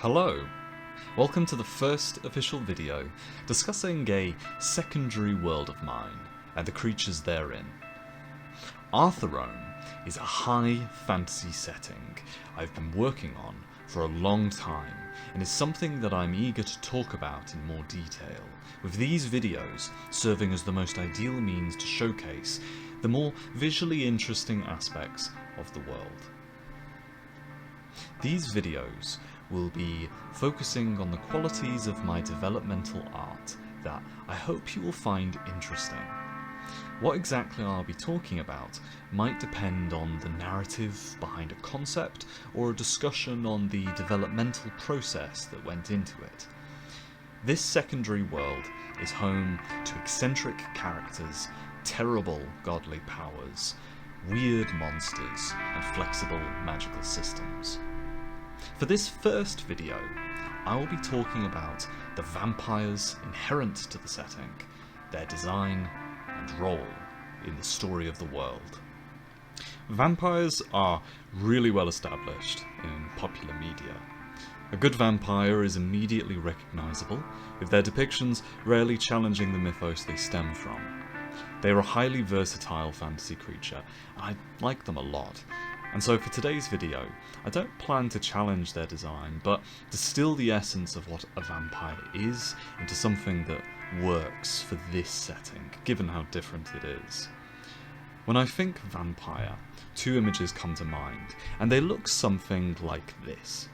Hello! Welcome to the first official video discussing a secondary world of mine and the creatures therein. Arone is a high fantasy setting I've been working on for a long time and is something that I'm eager to talk about in more detail, with these videos serving as the most ideal means to showcase the more visually interesting aspects of the world. These videos will be focusing on the qualities of my developmental art that I hope you will find interesting. What exactly I'll be talking about might depend on the narrative behind a concept or a discussion on the developmental process that went into it. This secondary world is home to eccentric characters, terrible godly powers, weird monsters, and flexible magical systems. For this first video, I will be talking about the vampires inherent to the setting, their design and role in the story of the world. Vampires are really well established in popular media. A good vampire is immediately recognisable, with their depictions rarely challenging the mythos they stem from. They are a highly versatile fantasy creature, and I like them a lot. And so for today's video, I don't plan to challenge their design, but distill the essence of what a vampire is into something that works for this setting, given how different it is. When I think vampire, two images come to mind, and they look something like this.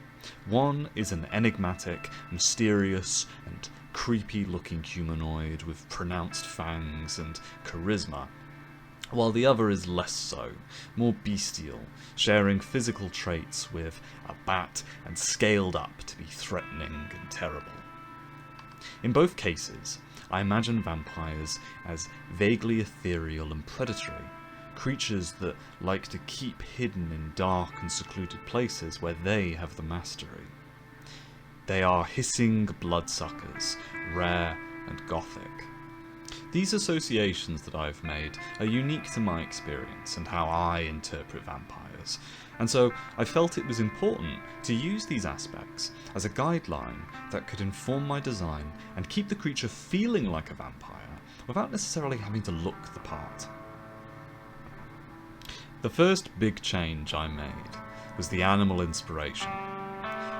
One is an enigmatic, mysterious, and creepy-looking humanoid with pronounced fangs and charisma, while the other is less so, more bestial, sharing physical traits with a bat and scaled up to be threatening and terrible. In both cases, I imagine vampires as vaguely ethereal and predatory, creatures that like to keep hidden in dark and secluded places where they have the mastery. They are hissing bloodsuckers, rare and gothic. These associations that I've made are unique to my experience and how I interpret vampires, and so I felt it was important to use these aspects as a guideline that could inform my design and keep the creature feeling like a vampire without necessarily having to look the part. The first big change I made was the animal inspiration.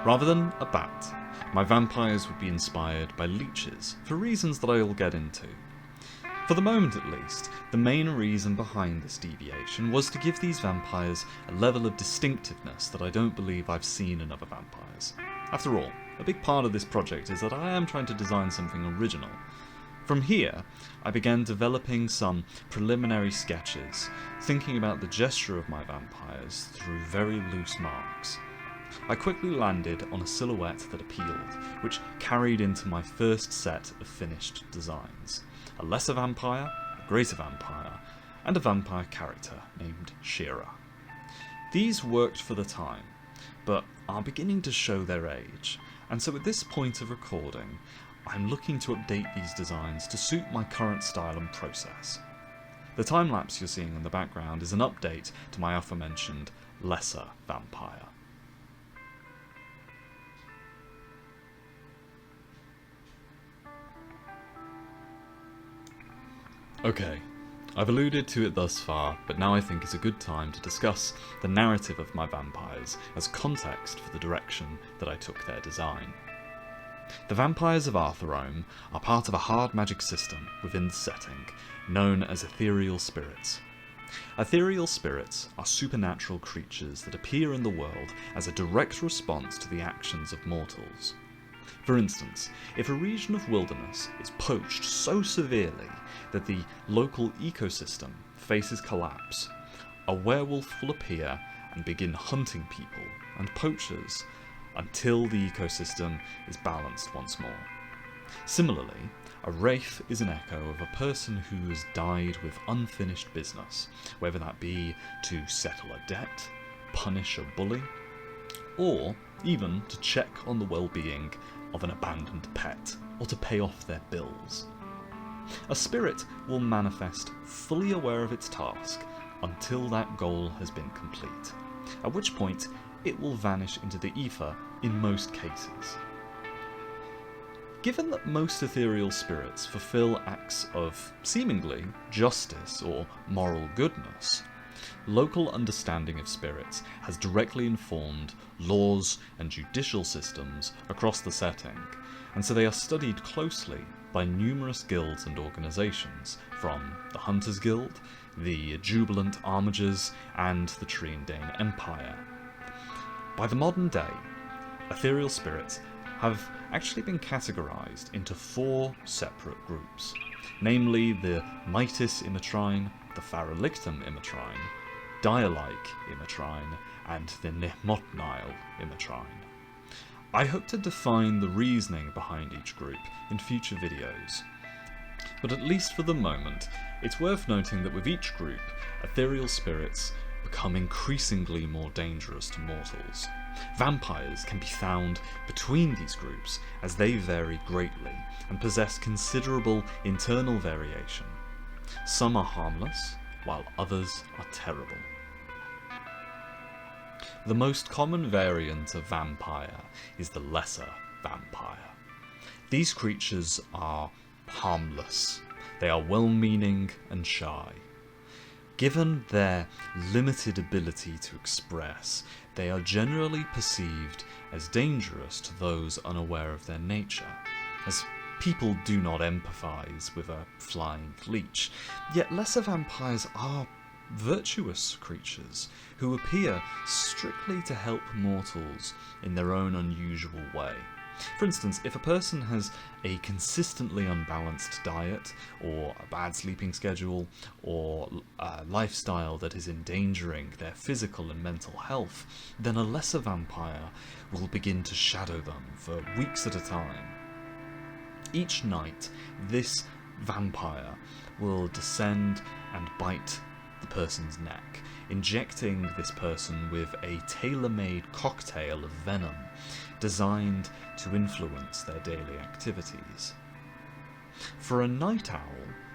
Rather than a bat, my vampires would be inspired by leeches, for reasons that I will get into. For the moment at least, the main reason behind this deviation was to give these vampires a level of distinctiveness that I don't believe I've seen in other vampires. After all, a big part of this project is that I am trying to design something original. From here, I began developing some preliminary sketches, thinking about the gesture of my vampires through very loose marks. I quickly landed on a silhouette that appealed, which carried into my first set of finished designs. A lesser vampire, a greater vampire, and a vampire character named Shira. These worked for the time, but are beginning to show their age, and so at this point of recording, I'm looking to update these designs to suit my current style and process. The time-lapse you're seeing in the background is an update to my aforementioned lesser vampire. Okay, I've alluded to it thus far, but now I think it's a good time to discuss the narrative of my vampires as context for the direction that I took their design. The vampires of Arone are part of a hard magic system within the setting, known as ethereal spirits. Ethereal spirits are supernatural creatures that appear in the world as a direct response to the actions of mortals. For instance, if a region of wilderness is poached so severely that the local ecosystem faces collapse, a werewolf will appear and begin hunting people and poachers until the ecosystem is balanced once more. Similarly, a wraith is an echo of a person who has died with unfinished business, whether that be to settle a debt, punish a bully, or even to check on the well-being of an abandoned pet, or to pay off their bills. A spirit will manifest fully aware of its task until that goal has been complete, at which point it will vanish into the ether in most cases. Given that most ethereal spirits fulfill acts of seemingly justice or moral goodness, local understanding of spirits has directly informed laws and judicial systems across the setting, and so they are studied closely by numerous guilds and organisations, from the Hunters Guild, the Jubilant Armigers, and the Triandane Empire. By the modern day, ethereal spirits have actually been categorised into 4 separate groups, namely the Mitis Imitrine, the Pharalictum Imitrine, Dialike Imitrine, and the Nehmotnile Imitrine. I hope to define the reasoning behind each group in future videos, but at least for the moment, it's worth noting that with each group, ethereal spirits become increasingly more dangerous to mortals. Vampires can be found between these groups as they vary greatly and possess considerable internal variation. Some are harmless, while others are terrible. The most common variant of vampire is the lesser vampire. These creatures are harmless. They are well-meaning and shy. Given their limited ability to express, they are generally perceived as dangerous to those unaware of their nature, as people do not empathise with a flying leech. Yet lesser vampires are virtuous creatures who appear strictly to help mortals in their own unusual way. For instance, if a person has a consistently unbalanced diet, or a bad sleeping schedule, or a lifestyle that is endangering their physical and mental health, then a lesser vampire will begin to shadow them for weeks at a time. Each night, this vampire will descend and bite the person's neck, injecting this person with a tailor-made cocktail of venom designed to influence their daily activities. For a night owl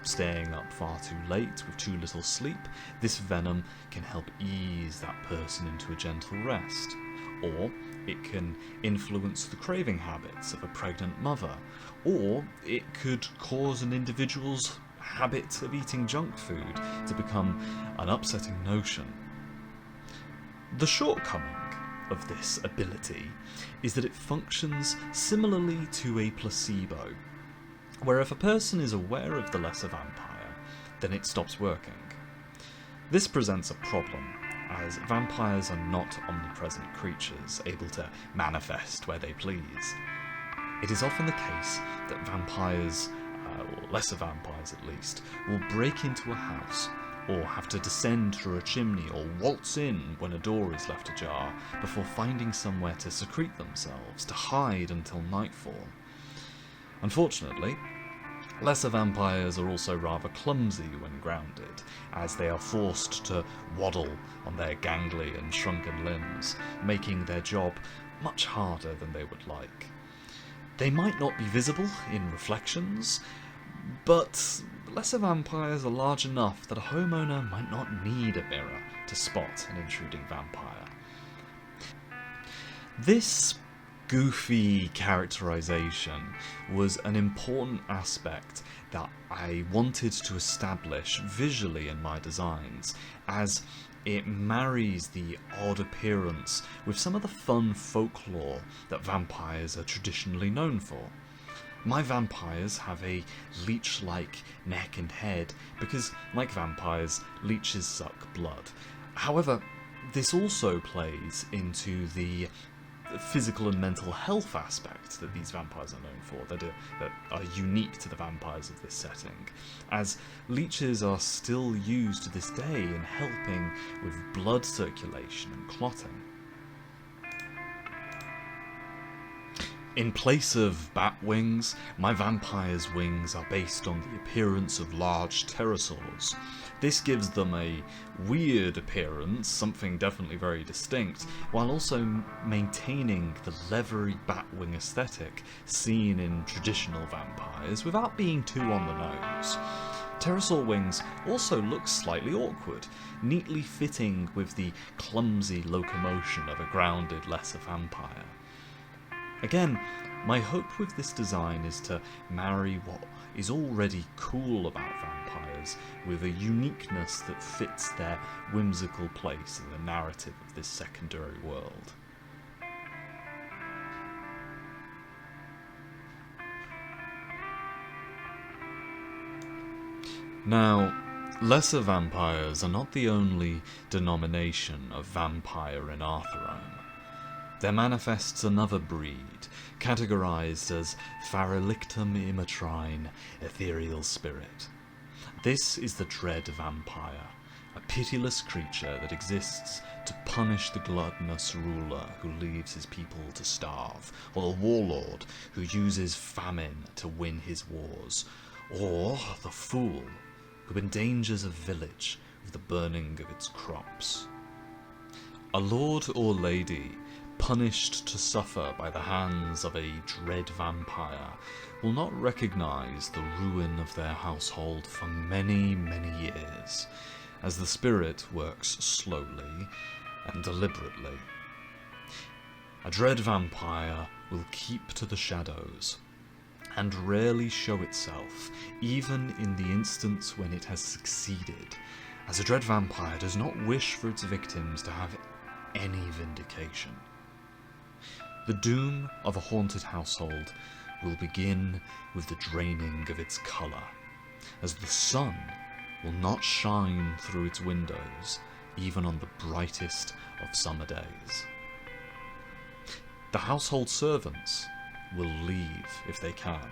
staying up far too late with too little sleep, this venom can help ease that person into a gentle rest. Or it can influence the craving habits of a pregnant mother, or it could cause an individual's habit of eating junk food to become an upsetting notion. The shortcoming of this ability is that it functions similarly to a placebo, where if a person is aware of the lesser vampire, then it stops working. This presents a problem, as vampires are not omnipresent creatures able to manifest where they please. It is often the case that vampires, or lesser vampires at least, will break into a house, or have to descend through a chimney or waltz in when a door is left ajar, before finding somewhere to secrete themselves, to hide until nightfall. Unfortunately, lesser vampires are also rather clumsy when grounded, as they are forced to waddle on their gangly and shrunken limbs, making their job much harder than they would like. They might not be visible in reflections, but lesser vampires are large enough that a homeowner might not need a mirror to spot an intruding vampire. This goofy characterization was an important aspect that I wanted to establish visually in my designs, as it marries the odd appearance with some of the fun folklore that vampires are traditionally known for. My vampires have a leech-like neck and head because, like vampires, leeches suck blood. However, this also plays into the physical and mental health aspect that these vampires are known for, that are unique to the vampires of this setting, as leeches are still used to this day in helping with blood circulation and clotting. In place of bat wings, my vampire's wings are based on the appearance of large pterosaurs. This gives them a weird appearance, something definitely very distinct, while also maintaining the leathery batwing aesthetic seen in traditional vampires without being too on the nose. Pterosaur wings also look slightly awkward, neatly fitting with the clumsy locomotion of a grounded lesser vampire. Again, my hope with this design is to marry what is already cool about vampires with a uniqueness that fits their whimsical place in the narrative of this secondary world. Now, lesser vampires are not the only denomination of vampire in Arone. There manifests another breed, categorized as Pharelictum immatrine, ethereal spirit. This is the dread vampire, a pitiless creature that exists to punish the gluttonous ruler who leaves his people to starve, or the warlord who uses famine to win his wars, or the fool who endangers a village with the burning of its crops. A lord or lady punished to suffer by the hands of a dread vampire will not recognize the ruin of their household for many, many years, as the spirit works slowly and deliberately. A dread vampire will keep to the shadows and rarely show itself, even in the instance when it has succeeded, as a dread vampire does not wish for its victims to have any vindication. The doom of a haunted household will begin with the draining of its colour, as the sun will not shine through its windows even on the brightest of summer days. The household servants will leave if they can,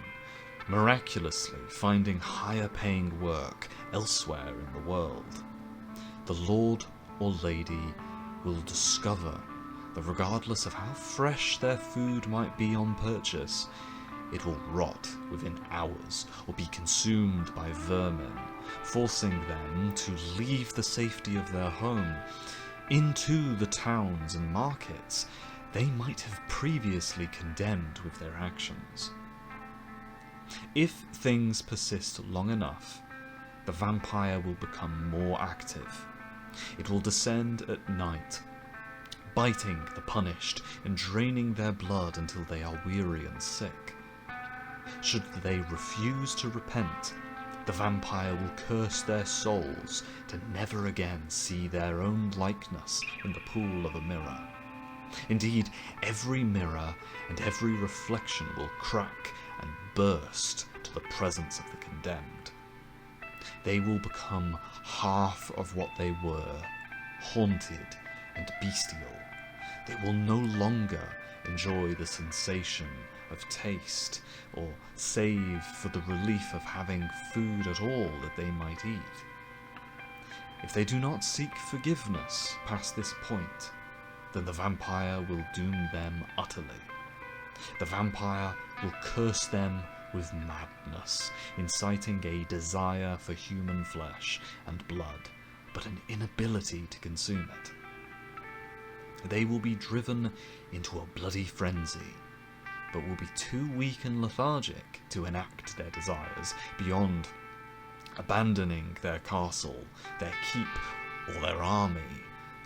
miraculously finding higher paying work elsewhere in the world. The lord or lady will discover that regardless of how fresh their food might be on purchase, it will rot within hours or be consumed by vermin, forcing them to leave the safety of their home into the towns and markets they might have previously condemned with their actions. If things persist long enough, the vampire will become more active. It will descend at night, biting the punished and draining their blood until they are weary and sick. Should they refuse to repent, the vampire will curse their souls to never again see their own likeness in the pool of a mirror. Indeed, every mirror and every reflection will crack and burst to the presence of the condemned. They will become half of what they were, haunted and bestial. They will no longer enjoy the sensation of taste or save for the relief of having food at all that they might eat. If they do not seek forgiveness past this point, then the vampire will doom them utterly. The vampire will curse them with madness, inciting a desire for human flesh and blood, but an inability to consume it. They will be driven into a bloody frenzy, but will be too weak and lethargic to enact their desires beyond abandoning their castle, their keep, or their army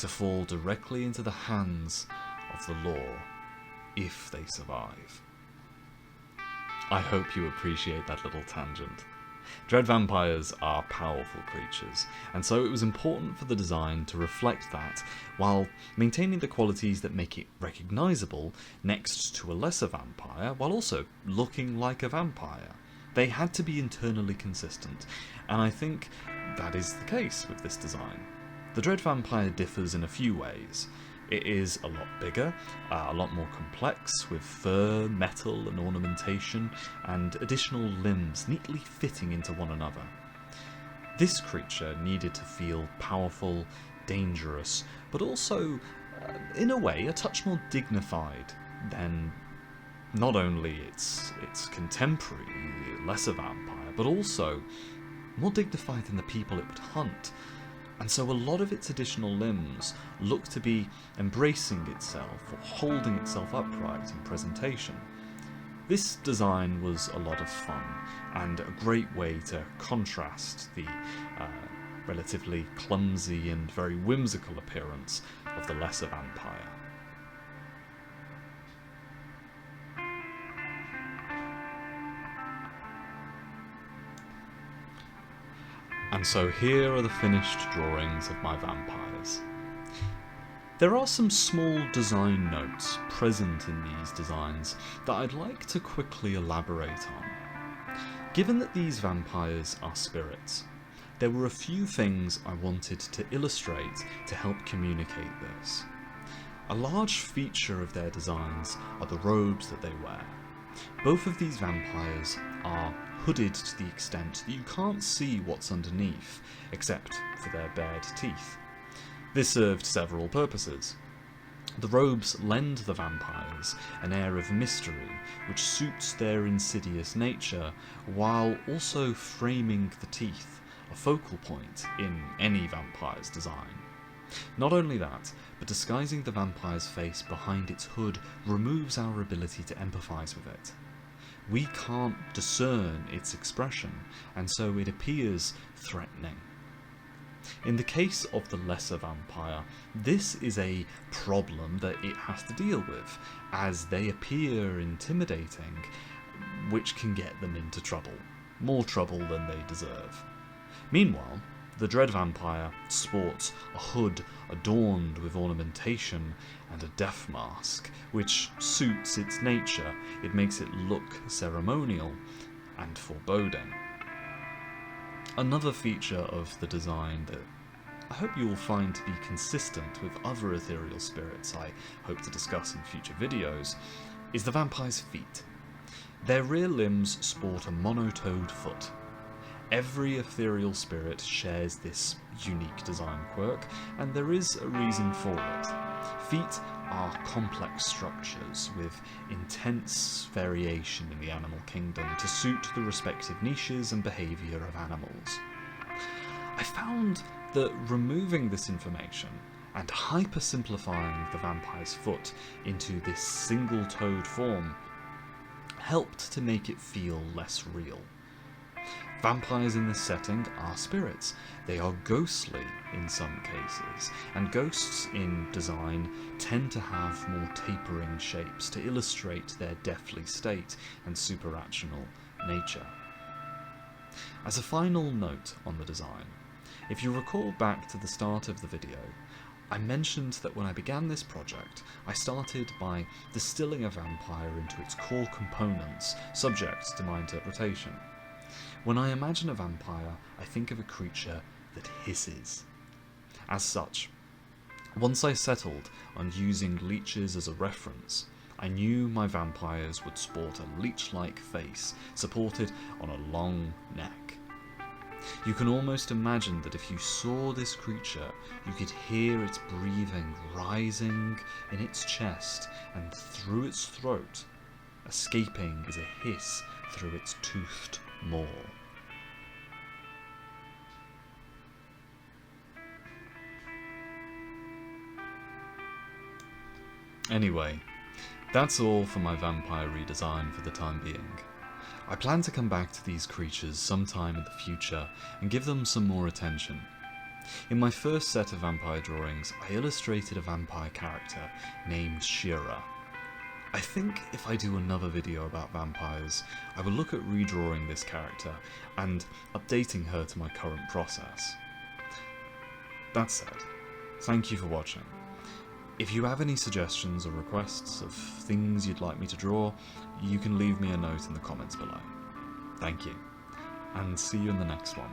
to fall directly into the hands of the law, if they survive. I hope you appreciate that little tangent. Dread vampires are powerful creatures, and so it was important for the design to reflect that, while maintaining the qualities that make it recognisable next to a lesser vampire, while also looking like a vampire. They had to be internally consistent, and I think that is the case with this design. The Dread Vampire differs in a few ways. It is a lot bigger, a lot more complex, with fur, metal and ornamentation, and additional limbs neatly fitting into one another. This creature needed to feel powerful, dangerous, but also, in a way, a touch more dignified than not only its contemporary, lesser vampire, but also more dignified than the people it would hunt. And so a lot of its additional limbs look to be embracing itself or holding itself upright in presentation. This design was a lot of fun and a great way to contrast the relatively clumsy and very whimsical appearance of the lesser vampire. And so here are the finished drawings of my vampires. There are some small design notes present in these designs that I'd like to quickly elaborate on. Given that these vampires are spirits, there were a few things I wanted to illustrate to help communicate this. A large feature of their designs are the robes that they wear. Both of these vampires are hooded to the extent that you can't see what's underneath, except for their bared teeth. This served several purposes. The robes lend the vampires an air of mystery which suits their insidious nature, while also framing the teeth, a focal point in any vampire's design. Not only that, but disguising the vampire's face behind its hood removes our ability to empathise with it. We can't discern its expression, and so it appears threatening. In the case of the lesser vampire, this is a problem that it has to deal with, as they appear intimidating, which can get them into trouble. More trouble than they deserve. Meanwhile, the Dread Vampire sports a hood adorned with ornamentation and a death mask, which suits its nature. It makes it look ceremonial and foreboding. Another feature of the design that I hope you will find to be consistent with other ethereal spirits I hope to discuss in future videos is the vampire's feet. Their rear limbs sport a mono-toed foot. Every ethereal spirit shares this unique design quirk, and there is a reason for it. Feet are complex structures with intense variation in the animal kingdom to suit the respective niches and behaviour of animals. I found that removing this information and hypersimplifying the vampire's foot into this single-toed form helped to make it feel less real. Vampires in this setting are spirits. They are ghostly in some cases, and ghosts in design tend to have more tapering shapes to illustrate their deathly state and superrational nature. As a final note on the design, if you recall back to the start of the video, I mentioned that when I began this project, I started by distilling a vampire into its core components, subject to my interpretation. When I imagine a vampire, I think of a creature that hisses. As such, once I settled on using leeches as a reference, I knew my vampires would sport a leech-like face, supported on a long neck. You can almost imagine that if you saw this creature, you could hear its breathing rising in its chest and through its throat, escaping as a hiss through its toothed maw. Anyway, that's all for my vampire redesign for the time being. I plan to come back to these creatures sometime in the future and give them some more attention. In my first set of vampire drawings, I illustrated a vampire character named Shira. I think if I do another video about vampires, I will look at redrawing this character and updating her to my current process. That said, thank you for watching. If you have any suggestions or requests of things you'd like me to draw, you can leave me a note in the comments below. Thank you, and see you in the next one.